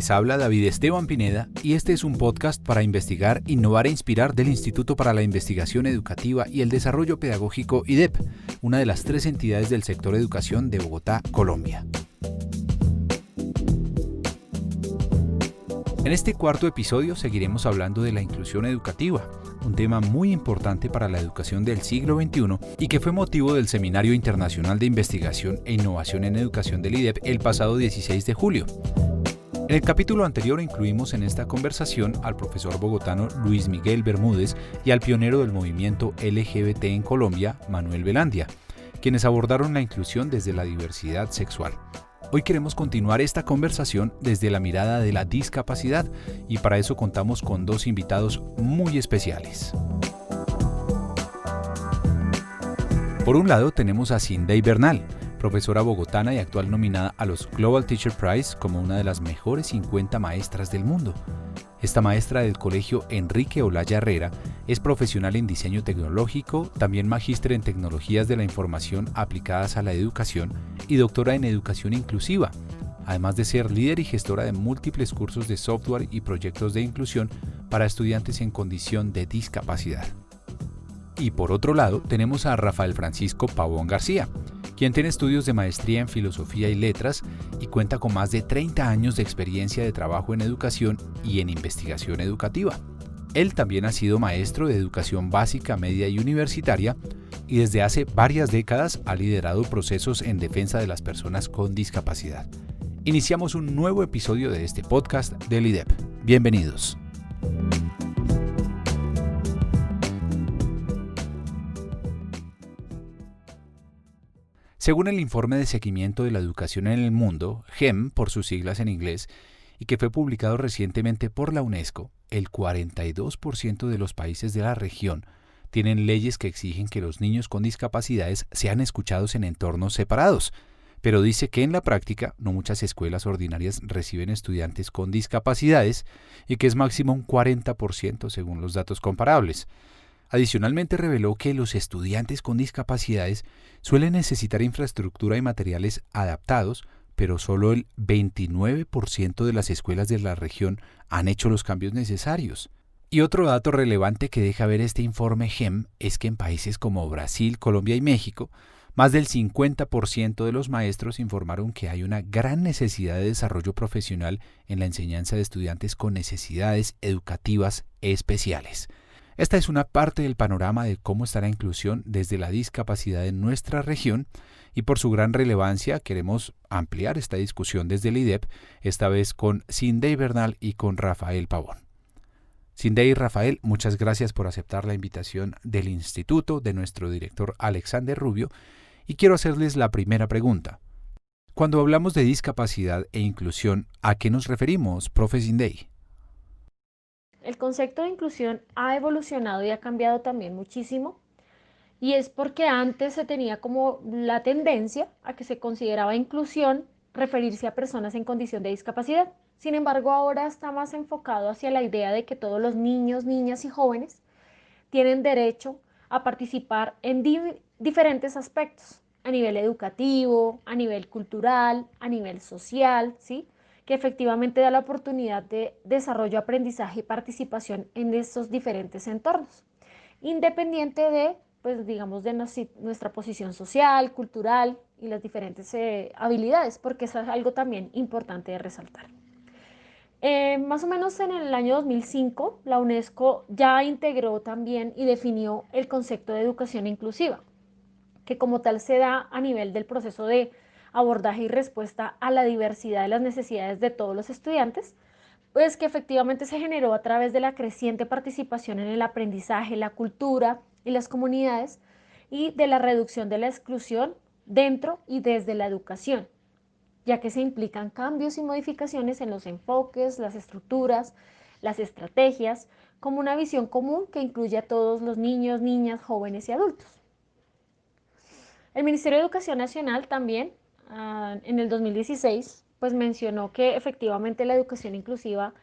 Les habla David Esteban Pineda y este es un podcast para investigar, innovar e inspirar del Instituto para la Investigación Educativa y el Desarrollo Pedagógico IDEP, una de las 3 entidades del sector educación de Bogotá, Colombia. En este cuarto episodio seguiremos hablando de la inclusión educativa, un tema muy importante para la educación del siglo XXI y que fue motivo del Seminario Internacional de Investigación e Innovación en Educación del IDEP el pasado 16 de julio. En el capítulo anterior incluimos en esta conversación al profesor bogotano Luis Miguel Bermúdez y al pionero del movimiento LGBT en Colombia, Manuel Velandia, quienes abordaron la inclusión desde la diversidad sexual. Hoy queremos continuar esta conversación desde la mirada de la discapacidad y para eso contamos con 2 invitados muy especiales. Por un lado tenemos a Cindy Bernal, profesora bogotana y actual nominada a los Global Teacher Prize como una de las mejores 50 maestras del mundo. Esta maestra del colegio Enrique Olaya Herrera es profesional en diseño tecnológico, también magíster en tecnologías de la información aplicadas a la educación y doctora en educación inclusiva, además de ser líder y gestora de múltiples cursos de software y proyectos de inclusión para estudiantes en condición de discapacidad. Y por otro lado tenemos a Rafael Francisco Pavón García, quien tiene estudios de maestría en Filosofía y Letras y cuenta con más de 30 años de experiencia de trabajo en educación y en investigación educativa. Él también ha sido maestro de educación básica, media y universitaria y desde hace varias décadas ha liderado procesos en defensa de las personas con discapacidad. Iniciamos un nuevo episodio de este podcast del IDEP. Bienvenidos. Según el informe de seguimiento de la educación en el mundo, GEM por sus siglas en inglés, y que fue publicado recientemente por la UNESCO, el 42% de los países de la región tienen leyes que exigen que los niños con discapacidades sean escuchados en entornos separados, pero dice que en la práctica no muchas escuelas ordinarias reciben estudiantes con discapacidades y que es máximo un 40% según los datos comparables. Adicionalmente reveló que los estudiantes con discapacidades suelen necesitar infraestructura y materiales adaptados, pero solo el 29% de las escuelas de la región han hecho los cambios necesarios. Y otro dato relevante que deja ver este informe GEM es que en países como Brasil, Colombia y México, más del 50% de los maestros informaron que hay una gran necesidad de desarrollo profesional en la enseñanza de estudiantes con necesidades educativas especiales. Esta es una parte del panorama de cómo está la inclusión desde la discapacidad en nuestra región y por su gran relevancia queremos ampliar esta discusión desde el IDEP, esta vez con Cindy Bernal y con Rafael Pavón. Cindy y Rafael, muchas gracias por aceptar la invitación del instituto, de nuestro director Alexander Rubio, y quiero hacerles la primera pregunta. Cuando hablamos de discapacidad e inclusión, ¿a qué nos referimos, profe Cindy? El concepto de inclusión ha evolucionado y ha cambiado también muchísimo, y es porque antes se tenía como la tendencia a que se consideraba inclusión referirse a personas en condición de discapacidad. Sin embargo, ahora está más enfocado hacia la idea de que todos los niños, niñas y jóvenes tienen derecho a participar en diferentes aspectos, a nivel educativo, a nivel cultural, a nivel social, ¿sí? Que efectivamente da la oportunidad de desarrollo, aprendizaje y participación en estos diferentes entornos, independiente de, pues digamos, de nuestra posición social, cultural y las diferentes habilidades, porque eso es algo también importante de resaltar. Más o menos en el año 2005, la UNESCO ya integró también y definió el concepto de educación inclusiva, que como tal se da a nivel del proceso de abordaje y respuesta a la diversidad de las necesidades de todos los estudiantes, pues que efectivamente se generó a través de la creciente participación en el aprendizaje, la cultura y las comunidades y de la reducción de la exclusión dentro y desde la educación, ya que se implican cambios y modificaciones en los enfoques, las estructuras, las estrategias, como una visión común que incluye a todos los niños, niñas, jóvenes y adultos. El Ministerio de Educación Nacional también, en el 2016, pues mencionó que efectivamente la educación inclusiva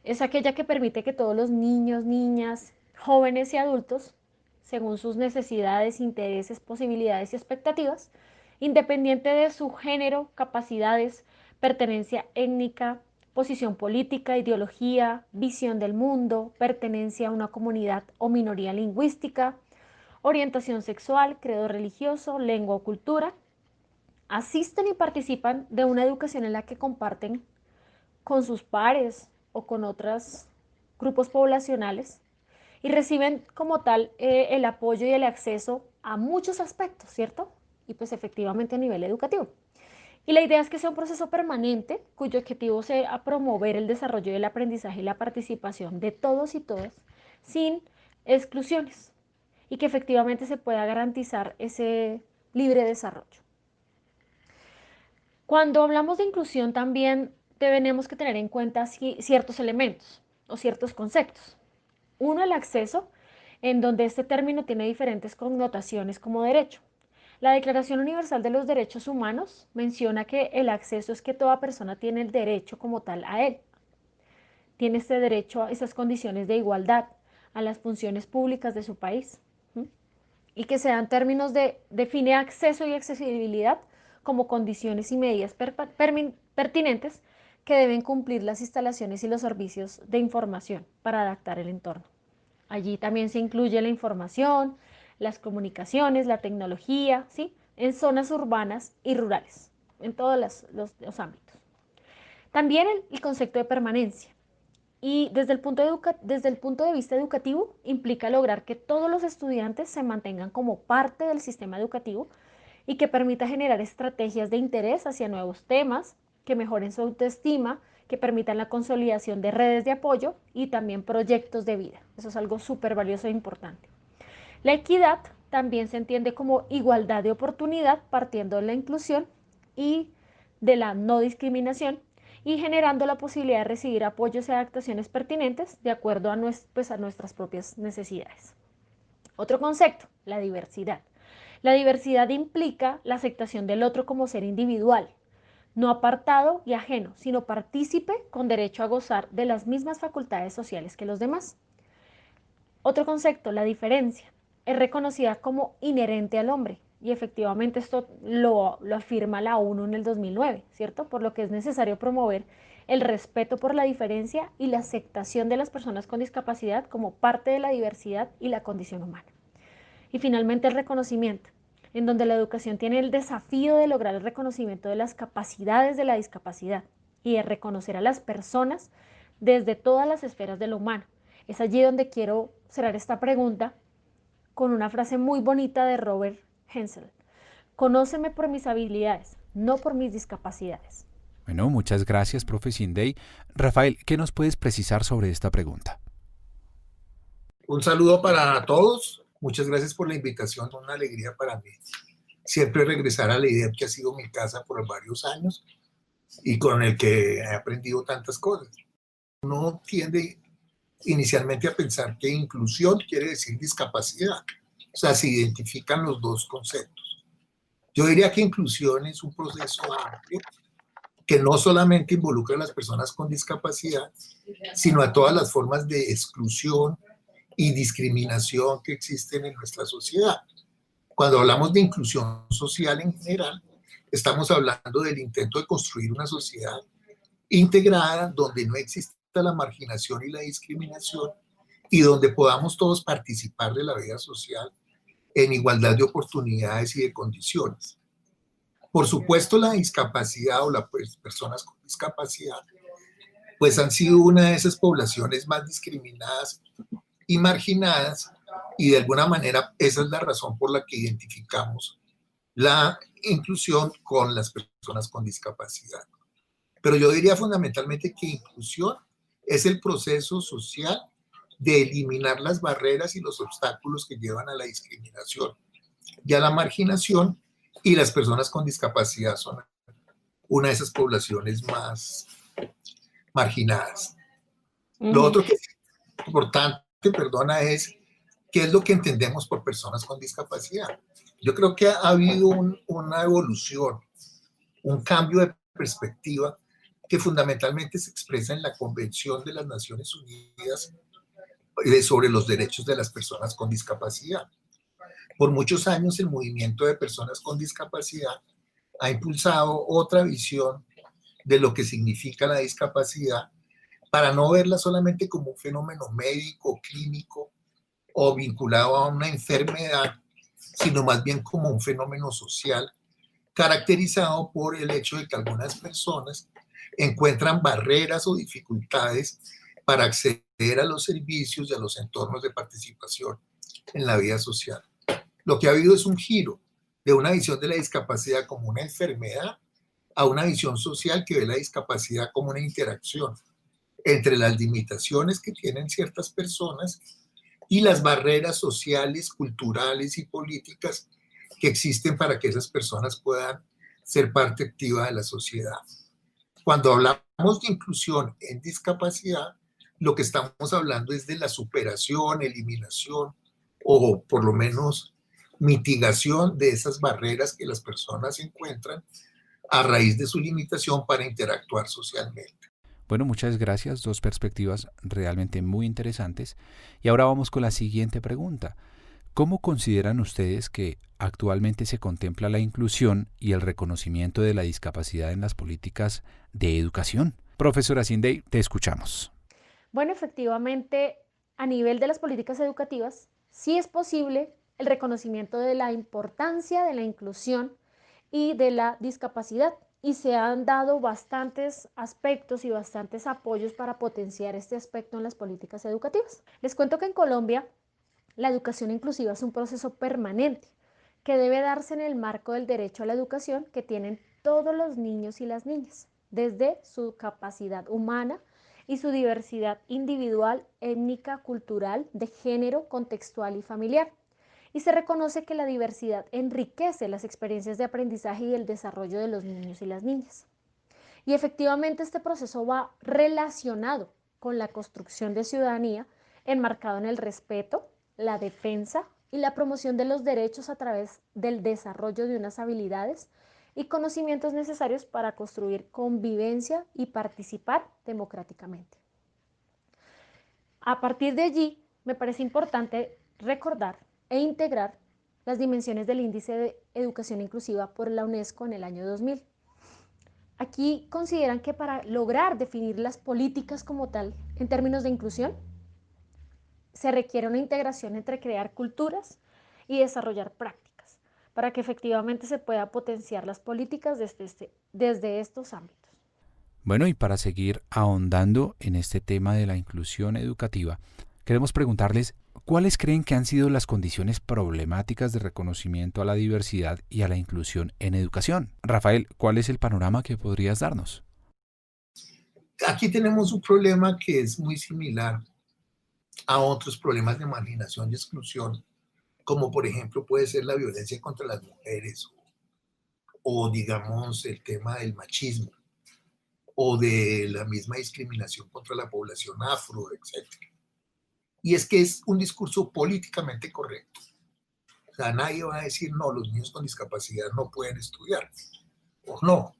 es aquella que permite que todos los niños, niñas, jóvenes y adultos, según sus necesidades, intereses, posibilidades y expectativas, independiente de su género, capacidades, pertenencia étnica, posición política, ideología, visión del mundo, pertenencia a una comunidad o minoría lingüística, orientación sexual, credo religioso, lengua o cultura. Asisten y participan de una educación en la que comparten con sus pares o con otros grupos poblacionales y reciben como tal el apoyo y el acceso a muchos aspectos, ¿cierto? Y pues efectivamente a nivel educativo. Y la idea es que sea un proceso permanente cuyo objetivo sea promover el desarrollo del aprendizaje y la participación de todos y todas sin exclusiones y que efectivamente se pueda garantizar ese libre desarrollo. Cuando hablamos de inclusión también tenemos que tener en cuenta ciertos elementos o ciertos conceptos. Uno, el acceso, en donde este término tiene diferentes connotaciones como derecho. La Declaración Universal de los Derechos Humanos menciona que el acceso es que toda persona tiene el derecho como tal a él. Tiene este derecho a esas condiciones de igualdad, a las funciones públicas de su país. ¿Mm? Y que se dan términos define acceso y accesibilidad como condiciones y medidas pertinentes que deben cumplir las instalaciones y los servicios de información para adaptar el entorno. Allí también se incluye la información, las comunicaciones, la tecnología, ¿sí? En zonas urbanas y rurales, en todos los ámbitos. También el concepto de permanencia. Y desde el punto de vista educativo, implica lograr que todos los estudiantes se mantengan como parte del sistema educativo y que permita generar estrategias de interés hacia nuevos temas, que mejoren su autoestima, que permitan la consolidación de redes de apoyo y también proyectos de vida. Eso es algo súper valioso e importante. La equidad también se entiende como igualdad de oportunidad partiendo de la inclusión y de la no discriminación y generando la posibilidad de recibir apoyos y adaptaciones pertinentes de acuerdo a nuestras propias necesidades. Otro concepto, la diversidad. La diversidad implica la aceptación del otro como ser individual, no apartado y ajeno, sino partícipe con derecho a gozar de las mismas facultades sociales que los demás. Otro concepto, la diferencia, es reconocida como inherente al hombre y efectivamente esto lo afirma la ONU en el 2009, ¿cierto? Por lo que es necesario promover el respeto por la diferencia y la aceptación de las personas con discapacidad como parte de la diversidad y la condición humana. Y finalmente el reconocimiento, en donde la educación tiene el desafío de lograr el reconocimiento de las capacidades de la discapacidad y de reconocer a las personas desde todas las esferas de lo humano. Es allí donde quiero cerrar esta pregunta con una frase muy bonita de Robert Hensel. Conóceme por mis habilidades, no por mis discapacidades. Bueno, muchas gracias, profe Sindey. Rafael, ¿qué nos puedes precisar sobre esta pregunta? Un saludo para todos. Muchas gracias por la invitación. Es una alegría para mí siempre regresar a la idea que ha sido mi casa por varios años y con el que he aprendido tantas cosas. Uno tiende inicialmente a pensar que inclusión quiere decir discapacidad. O sea, se identifican los dos conceptos. Yo diría que inclusión es un proceso amplio que no solamente involucra a las personas con discapacidad, sino a todas las formas de exclusión y discriminación que existen en nuestra sociedad. Cuando hablamos de inclusión social en general, estamos hablando del intento de construir una sociedad integrada donde no exista la marginación y la discriminación y donde podamos todos participar de la vida social en igualdad de oportunidades y de condiciones. Por supuesto, la discapacidad o las personas con discapacidad pues han sido una de esas poblaciones más discriminadas y marginadas y de alguna manera esa es la razón por la que identificamos la inclusión con las personas con discapacidad. Pero yo diría fundamentalmente que inclusión es el proceso social de eliminar las barreras y los obstáculos que llevan a la discriminación y a la marginación, y las personas con discapacidad son una de esas poblaciones más marginadas. Lo otro que es importante, perdona, es qué es lo que entendemos por personas con discapacidad. Yo creo que ha habido una evolución, un cambio de perspectiva que fundamentalmente se expresa en la Convención de las Naciones Unidas sobre los derechos de las personas con discapacidad. Por muchos años el movimiento de personas con discapacidad ha impulsado otra visión de lo que significa la discapacidad, para no verla solamente como un fenómeno médico, clínico o vinculado a una enfermedad, sino más bien como un fenómeno social caracterizado por el hecho de que algunas personas encuentran barreras o dificultades para acceder a los servicios y a los entornos de participación en la vida social. Lo que ha habido es un giro de una visión de la discapacidad como una enfermedad a una visión social que ve la discapacidad como una interacción entre las limitaciones que tienen ciertas personas y las barreras sociales, culturales y políticas que existen para que esas personas puedan ser parte activa de la sociedad. Cuando hablamos de inclusión en discapacidad, lo que estamos hablando es de la superación, eliminación o por lo menos mitigación de esas barreras que las personas encuentran a raíz de su limitación para interactuar socialmente. Bueno, muchas gracias. Dos perspectivas realmente muy interesantes. Y ahora vamos con la siguiente pregunta. ¿Cómo consideran ustedes que actualmente se contempla la inclusión y el reconocimiento de la discapacidad en las políticas de educación? Profesora Sindey, te escuchamos. Bueno, efectivamente, a nivel de las políticas educativas, sí es posible el reconocimiento de la importancia de la inclusión y de la discapacidad. Y se han dado bastantes aspectos y bastantes apoyos para potenciar este aspecto en las políticas educativas. Les cuento que en Colombia la educación inclusiva es un proceso permanente que debe darse en el marco del derecho a la educación que tienen todos los niños y las niñas, desde su capacidad humana y su diversidad individual, étnica, cultural, de género, contextual y familiar. Y se reconoce que la diversidad enriquece las experiencias de aprendizaje y el desarrollo de los niños y las niñas. Y efectivamente este proceso va relacionado con la construcción de ciudadanía enmarcado en el respeto, la defensa y la promoción de los derechos a través del desarrollo de unas habilidades y conocimientos necesarios para construir convivencia y participar democráticamente. A partir de allí, me parece importante recordar e integrar las dimensiones del Índice de Educación Inclusiva por la UNESCO en el año 2000. Aquí consideran que para lograr definir las políticas como tal en términos de inclusión, se requiere una integración entre crear culturas y desarrollar prácticas para que efectivamente se pueda potenciar las políticas desde estos ámbitos. Bueno, y para seguir ahondando en este tema de la inclusión educativa, queremos preguntarles cuáles creen que han sido las condiciones problemáticas de reconocimiento a la diversidad y a la inclusión en educación. Rafael, ¿cuál es el panorama que podrías darnos? Aquí tenemos un problema que es muy similar a otros problemas de marginación y exclusión, como por ejemplo puede ser la violencia contra las mujeres o digamos el tema del machismo o de la misma discriminación contra la población afro, etc. Y es que es un discurso políticamente correcto. O sea, nadie va a decir, no, los niños con discapacidad no pueden estudiar. O no,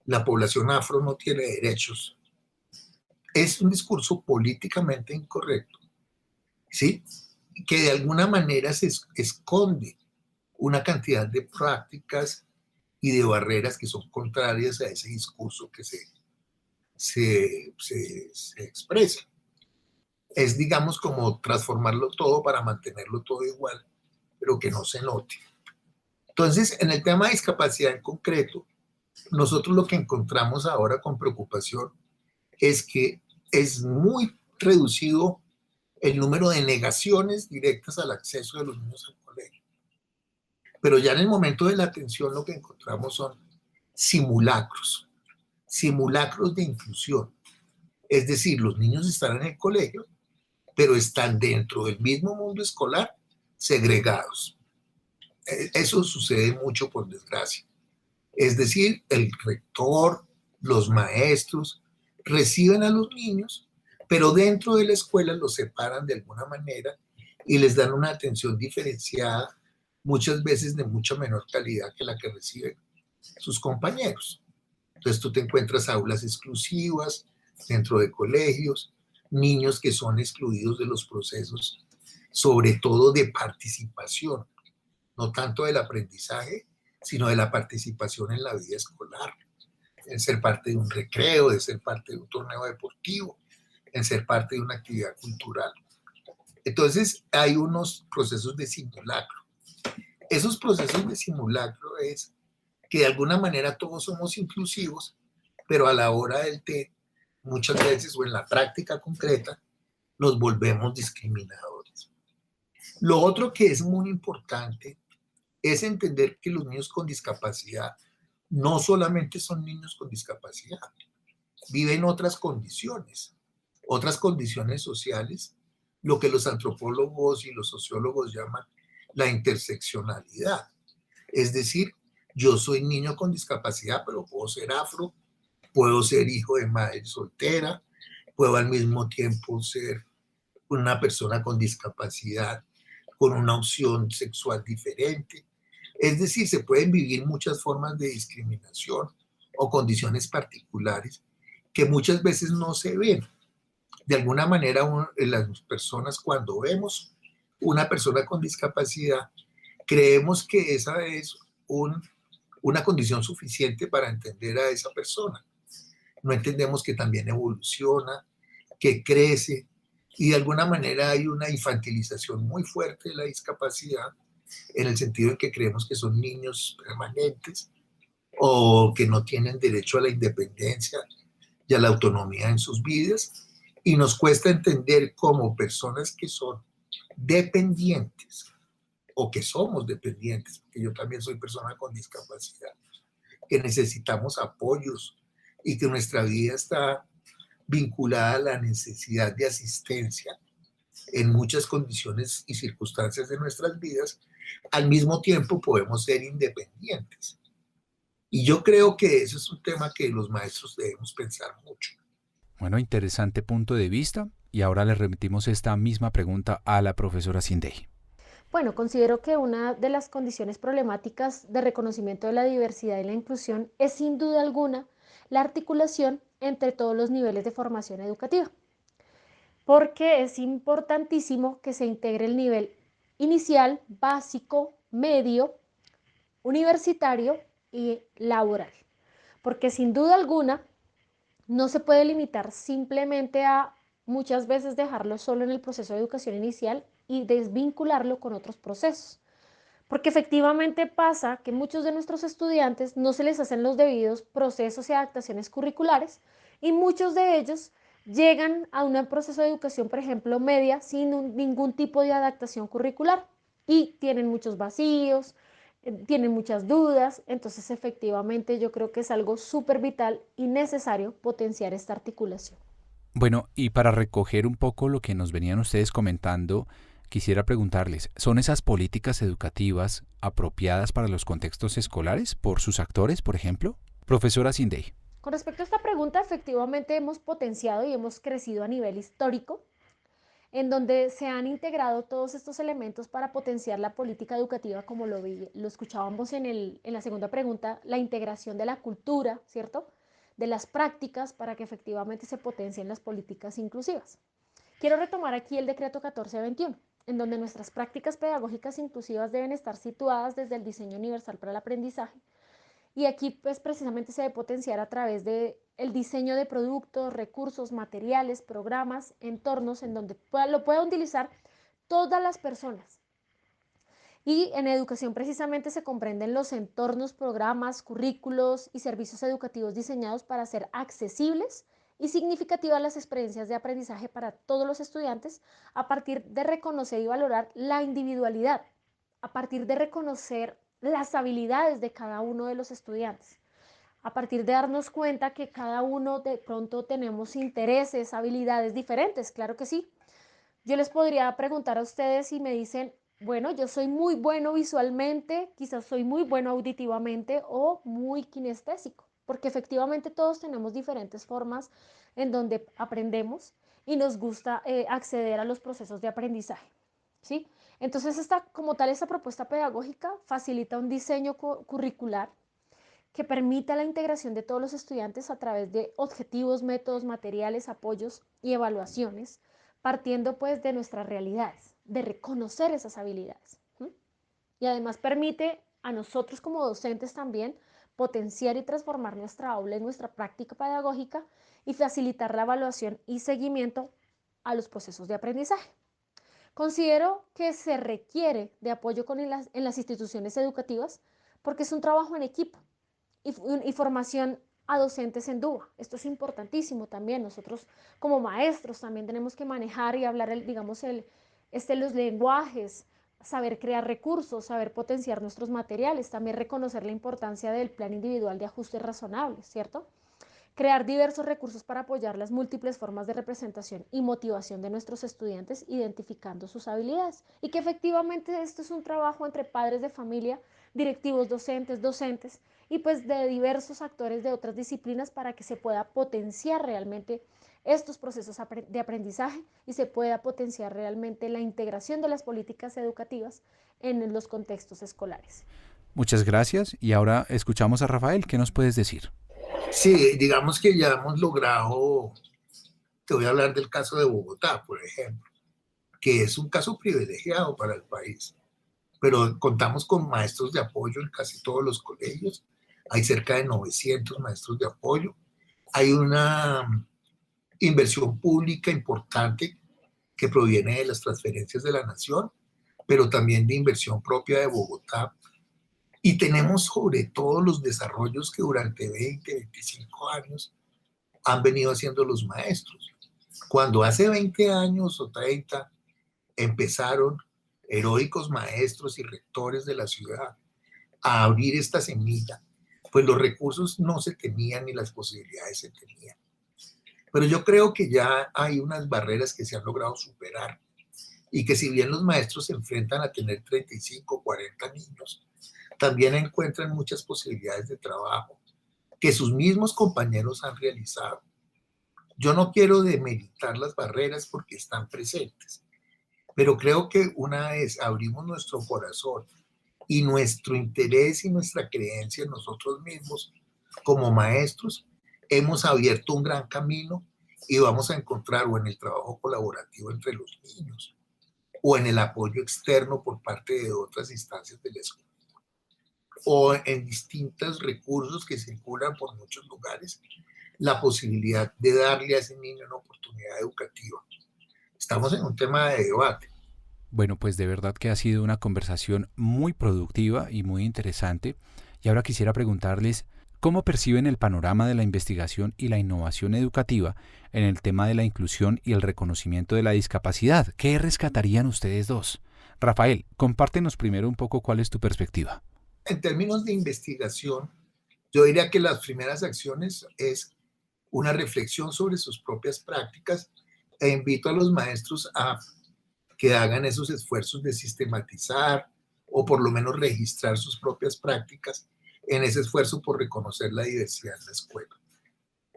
la población afro no tiene derechos. Es un discurso políticamente incorrecto, ¿sí? Que de alguna manera se esconde una cantidad de prácticas y de barreras que son contrarias a ese discurso que se expresa. Es, digamos, como transformarlo todo para mantenerlo todo igual, pero que no se note. Entonces, en el tema de discapacidad en concreto, nosotros lo que encontramos ahora con preocupación es que es muy reducido el número de negaciones directas al acceso de los niños al colegio. Pero ya en el momento de la atención lo que encontramos son simulacros, simulacros de inclusión. Es decir, los niños están en el colegio, pero están dentro del mismo mundo escolar segregados. Eso sucede mucho, por desgracia. Es decir, el rector, los maestros reciben a los niños, pero dentro de la escuela los separan de alguna manera y les dan una atención diferenciada, muchas veces de mucha menor calidad que la que reciben sus compañeros. Entonces tú te encuentras aulas exclusivas dentro de colegios, niños que son excluidos de los procesos, sobre todo de participación, no tanto del aprendizaje, sino de la participación en la vida escolar. en ser parte de un recreo, de ser parte de un torneo deportivo, en ser parte de una actividad cultural. Entonces hay unos procesos de simulacro. Esos procesos de simulacro es que de alguna manera todos somos inclusivos, pero a la hora del té, muchas veces o en la práctica concreta, nos volvemos discriminadores. Lo otro que es muy importante es entender que los niños con discapacidad no solamente son niños con discapacidad, viven otras condiciones sociales, lo que los antropólogos y los sociólogos llaman la interseccionalidad. Es decir, yo soy niño con discapacidad, pero puedo ser afro, puedo ser hijo de madre soltera, puedo al mismo tiempo ser una persona con discapacidad, con una opción sexual diferente. Es decir, se pueden vivir muchas formas de discriminación o condiciones particulares que muchas veces no se ven. De alguna manera, las personas cuando vemos una persona con discapacidad, creemos que esa es una condición suficiente para entender a esa persona. No entendemos que también evoluciona, que crece, y de alguna manera hay una infantilización muy fuerte de la discapacidad, en el sentido de que creemos que son niños permanentes o que no tienen derecho a la independencia y a la autonomía en sus vidas, y nos cuesta entender como personas que son dependientes o que somos dependientes, porque yo también soy persona con discapacidad, que necesitamos apoyos y que nuestra vida está vinculada a la necesidad de asistencia en muchas condiciones y circunstancias de nuestras vidas. Al mismo tiempo podemos ser independientes. Y yo creo que eso es un tema que los maestros debemos pensar mucho. Bueno, interesante punto de vista. Y ahora le remitimos esta misma pregunta a la profesora Sindey. Bueno, considero que una de las condiciones problemáticas de reconocimiento de la diversidad y la inclusión es sin duda alguna la articulación entre todos los niveles de formación educativa, porque es importantísimo que se integre el nivel inicial, básico, medio, universitario y laboral, porque sin duda alguna no se puede limitar simplemente a muchas veces dejarlo solo en el proceso de educación inicial y desvincularlo con otros procesos. Porque efectivamente pasa que muchos de nuestros estudiantes no se les hacen los debidos procesos y adaptaciones curriculares y muchos de ellos llegan a un proceso de educación, por ejemplo, media, sin ningún tipo de adaptación curricular y tienen muchos vacíos, tienen muchas dudas. Entonces efectivamente yo creo que es algo súper vital y necesario potenciar esta articulación. Bueno, y para recoger un poco lo que nos venían ustedes comentando, quisiera preguntarles, ¿son esas políticas educativas apropiadas para los contextos escolares por sus actores, por ejemplo? Profesora Sindey. Con respecto a esta pregunta, efectivamente hemos potenciado y hemos crecido a nivel histórico, en donde se han integrado todos estos elementos para potenciar la política educativa, como lo escuchábamos en la segunda pregunta, la integración de la cultura, ¿cierto? De las prácticas para que efectivamente se potencien las políticas inclusivas. Quiero retomar aquí el decreto 1421, en donde nuestras prácticas pedagógicas inclusivas deben estar situadas desde el diseño universal para el aprendizaje. Y aquí pues precisamente se debe potenciar a través de el diseño de productos, recursos, materiales, programas, entornos en donde lo puedan utilizar todas las personas. Y en educación precisamente se comprenden los entornos, programas, currículos y servicios educativos diseñados para hacer accesibles y significativas las experiencias de aprendizaje para todos los estudiantes a partir de reconocer y valorar la individualidad, a partir de reconocer las habilidades de cada uno de los estudiantes, a partir de darnos cuenta que cada uno de pronto tenemos intereses, habilidades diferentes, claro que sí. Yo les podría preguntar a ustedes si me dicen, bueno, yo soy muy bueno visualmente, quizás soy muy bueno auditivamente o muy kinestésico, porque efectivamente todos tenemos diferentes formas en donde aprendemos y nos gusta acceder a los procesos de aprendizaje, ¿sí? Entonces, como tal, esta propuesta pedagógica facilita un diseño curricular que permita la integración de todos los estudiantes a través de objetivos, métodos, materiales, apoyos y evaluaciones, partiendo pues de nuestras realidades, de reconocer esas habilidades. Y además permite a nosotros como docentes también potenciar y transformar nuestra aula en nuestra práctica pedagógica y facilitar la evaluación y seguimiento a los procesos de aprendizaje. Considero que se requiere de apoyo en las instituciones educativas porque es un trabajo en equipo y formación a docentes en DUA. Esto es importantísimo también. Nosotros como maestros también tenemos que manejar y hablar, los lenguajes, saber crear recursos, saber potenciar nuestros materiales, también reconocer la importancia del plan individual de ajustes razonables, ¿cierto? Crear diversos recursos para apoyar las múltiples formas de representación y motivación de nuestros estudiantes, identificando sus habilidades. Y que efectivamente esto es un trabajo entre padres de familia, directivos, docentes, y pues de diversos actores de otras disciplinas para que se pueda potenciar realmente estos procesos de aprendizaje y se pueda potenciar realmente la integración de las políticas educativas en los contextos escolares. Muchas gracias y ahora escuchamos a Rafael. ¿Qué nos puedes decir? Sí, digamos que ya hemos logrado, te voy a hablar del caso de Bogotá, por ejemplo, que es un caso privilegiado para el país, pero contamos con maestros de apoyo en casi todos los colegios, hay cerca de 900 maestros de apoyo, hay una inversión pública importante que proviene de las transferencias de la nación, pero también de inversión propia de Bogotá. Y tenemos sobre todo los desarrollos que durante 20, 25 años han venido haciendo los maestros. Cuando hace 20 años o 30 empezaron heroicos maestros y rectores de la ciudad a abrir esta semilla, pues los recursos no se tenían ni las posibilidades se tenían. Pero yo creo que ya hay unas barreras que se han logrado superar y que si bien los maestros se enfrentan a tener 35, 40 niños, también encuentran muchas posibilidades de trabajo que sus mismos compañeros han realizado. Yo no quiero demeritar las barreras porque están presentes, pero creo que una vez abrimos nuestro corazón y nuestro interés y nuestra creencia en nosotros mismos como maestros, hemos abierto un gran camino y vamos a encontrar o en el trabajo colaborativo entre los niños o en el apoyo externo por parte de otras instancias de la escuela o en distintos recursos que circulan por muchos lugares, la posibilidad de darle a ese niño una oportunidad educativa. Estamos en un tema de debate. Bueno, pues de verdad que ha sido una conversación muy productiva y muy interesante. Y ahora quisiera preguntarles cómo perciben el panorama de la investigación y la innovación educativa en el tema de la inclusión y el reconocimiento de la discapacidad. ¿Qué rescatarían ustedes dos? Rafael, compártenos primero un poco cuál es tu perspectiva. En términos de investigación, yo diría que las primeras acciones es una reflexión sobre sus propias prácticas e invito a los maestros a que hagan esos esfuerzos de sistematizar o por lo menos registrar sus propias prácticas en ese esfuerzo por reconocer la diversidad en la escuela.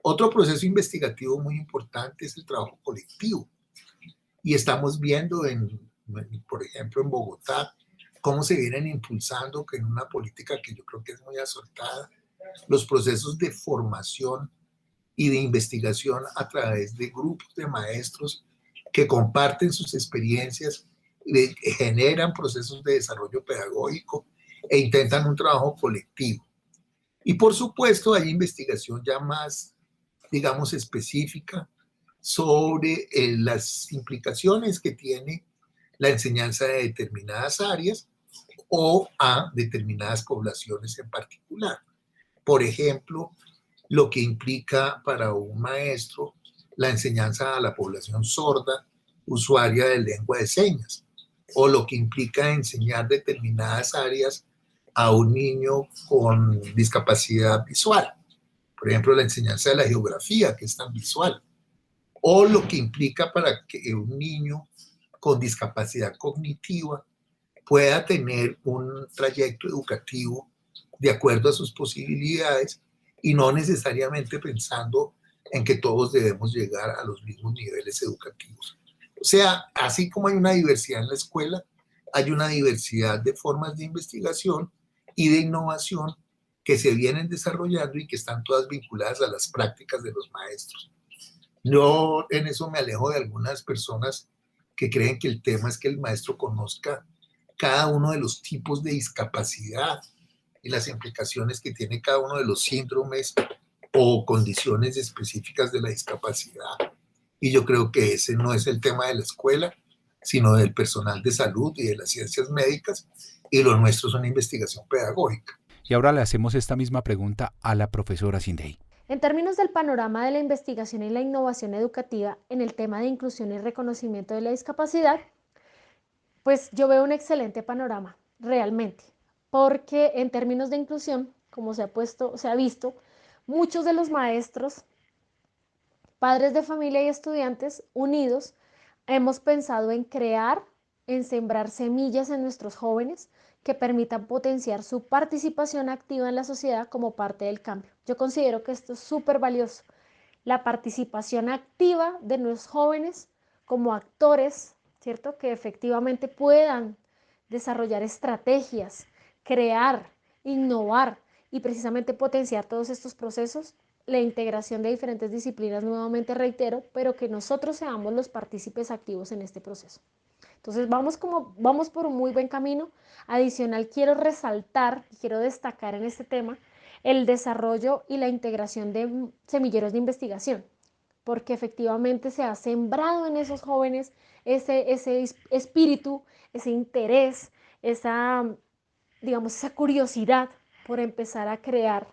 Otro proceso investigativo muy importante es el trabajo colectivo y estamos viendo, por ejemplo, en Bogotá, cómo se vienen impulsando en una política que yo creo que es muy acertada, los procesos de formación y de investigación a través de grupos de maestros que comparten sus experiencias, generan procesos de desarrollo pedagógico e intentan un trabajo colectivo. Y por supuesto hay investigación ya más, digamos, específica sobre las implicaciones que tiene la enseñanza de determinadas áreas o a determinadas poblaciones en particular. Por ejemplo, lo que implica para un maestro la enseñanza a la población sorda, usuaria de lengua de señas, o lo que implica enseñar determinadas áreas a un niño con discapacidad visual. Por ejemplo, la enseñanza de la geografía, que es tan visual, o lo que implica para que un niño con discapacidad cognitiva pueda tener un trayecto educativo de acuerdo a sus posibilidades y no necesariamente pensando en que todos debemos llegar a los mismos niveles educativos. O sea, así como hay una diversidad en la escuela, hay una diversidad de formas de investigación y de innovación que se vienen desarrollando y que están todas vinculadas a las prácticas de los maestros. Yo en eso me alejo de algunas personas que creen que el tema es que el maestro conozca cada uno de los tipos de discapacidad y las implicaciones que tiene cada uno de los síndromes o condiciones específicas de la discapacidad. Y yo creo que ese no es el tema de la escuela, sino del personal de salud y de las ciencias médicas, y lo nuestro es una investigación pedagógica. Y ahora le hacemos esta misma pregunta a la profesora Sindey. En términos del panorama de la investigación y la innovación educativa en el tema de inclusión y reconocimiento de la discapacidad, pues yo veo un excelente panorama, realmente, porque en términos de inclusión, como se ha visto, muchos de los maestros, padres de familia y estudiantes unidos, hemos pensado en crear, en sembrar semillas en nuestros jóvenes que permitan potenciar su participación activa en la sociedad como parte del cambio. Yo considero que esto es súper valioso, la participación activa de nuestros jóvenes como actores, ¿cierto? Que efectivamente puedan desarrollar estrategias, crear, innovar y precisamente potenciar todos estos procesos, la integración de diferentes disciplinas, nuevamente reitero, pero que nosotros seamos los partícipes activos en este proceso. Entonces vamos por un muy buen camino. Adicional, quiero resaltar, quiero destacar en este tema el desarrollo y la integración de semilleros de investigación, porque efectivamente se ha sembrado en esos jóvenes ese espíritu, ese interés, esa curiosidad por empezar a crear,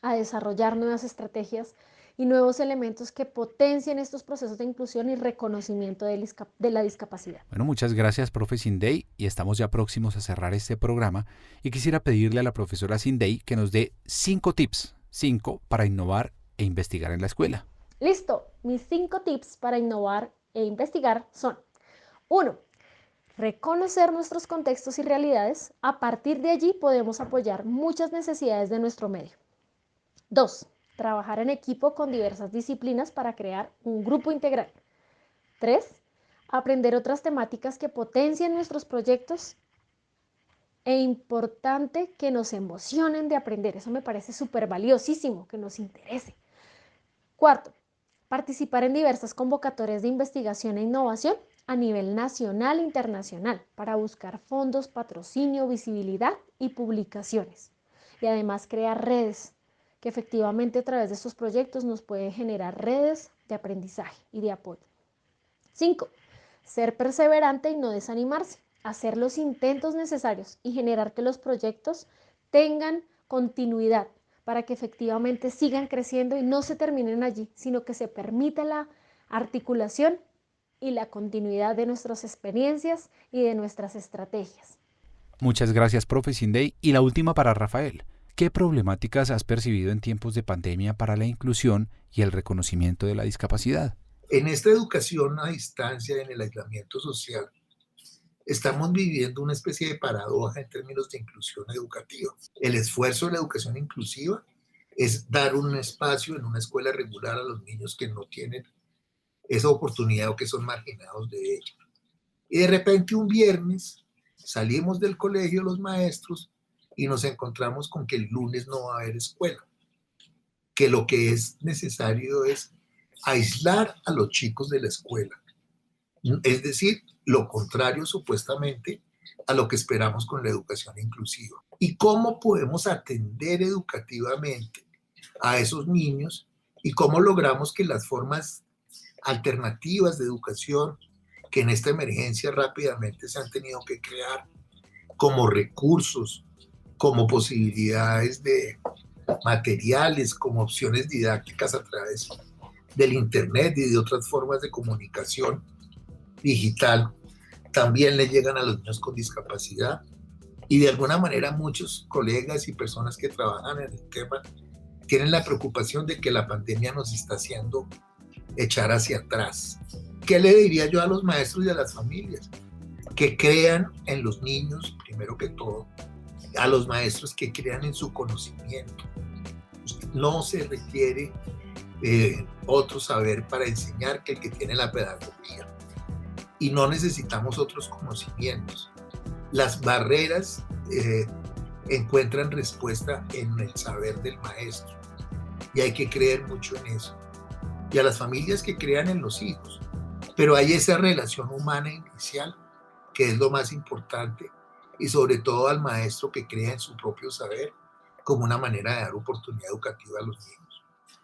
a desarrollar nuevas estrategias y nuevos elementos que potencien estos procesos de inclusión y reconocimiento de la discapacidad. Bueno, muchas gracias, profe Sindey, y estamos ya próximos a cerrar este programa y quisiera pedirle a la profesora Sindey que nos dé 5 tips, 5 para innovar e investigar en la escuela. Listo, mis 5 tips para innovar e investigar son: 1. Reconocer nuestros contextos y realidades. A partir de allí podemos apoyar muchas necesidades de nuestro medio. 2. Trabajar en equipo con diversas disciplinas para crear un grupo integral. 3. Aprender otras temáticas que potencien nuestros proyectos e importante que nos emocionen de aprender. Eso me parece súper valiosísimo, que nos interese. 4. Participar en diversas convocatorias de investigación e innovación a nivel nacional e internacional para buscar fondos, patrocinio, visibilidad y publicaciones. Y además crear redes que efectivamente a través de estos proyectos nos pueden generar redes de aprendizaje y de apoyo. 5. Ser perseverante y no desanimarse, hacer los intentos necesarios y generar que los proyectos tengan continuidad para que efectivamente sigan creciendo y no se terminen allí, sino que se permita la articulación y la continuidad de nuestras experiencias y de nuestras estrategias. Muchas gracias, profe Sindey. Y la última para Rafael. ¿Qué problemáticas has percibido en tiempos de pandemia para la inclusión y el reconocimiento de la discapacidad? En esta educación a distancia, en el aislamiento social, estamos viviendo una especie de paradoja en términos de inclusión educativa. El esfuerzo de la educación inclusiva es dar un espacio en una escuela regular a los niños que no tienen esa oportunidad o que son marginados de ella. Y de repente un viernes salimos del colegio los maestros y nos encontramos con que el lunes no va a haber escuela, que lo que es necesario es aislar a los chicos de la escuela, es decir, lo contrario supuestamente a lo que esperamos con la educación inclusiva. ¿Y cómo podemos atender educativamente a esos niños y cómo logramos que las formas alternativas de educación que en esta emergencia rápidamente se han tenido que crear como recursos, como posibilidades de materiales, como opciones didácticas a través del internet y de otras formas de comunicación digital, también le llegan a los niños con discapacidad? Y de alguna manera muchos colegas y personas que trabajan en el tema tienen la preocupación de que la pandemia nos está haciendo echar hacia atrás. ¿Qué le diría yo a los maestros y a las familias? Que crean en los niños, primero que todo, a los maestros que crean en su conocimiento. No se requiere otro saber para enseñar que el que tiene la pedagogía. Y no necesitamos otros conocimientos. Las barreras encuentran respuesta en el saber del maestro. Y hay que creer mucho en eso. Y a las familias que crean en los hijos. Pero hay esa relación humana inicial que es lo más importante y sobre todo al maestro que crea en su propio saber como una manera de dar oportunidad educativa a los niños.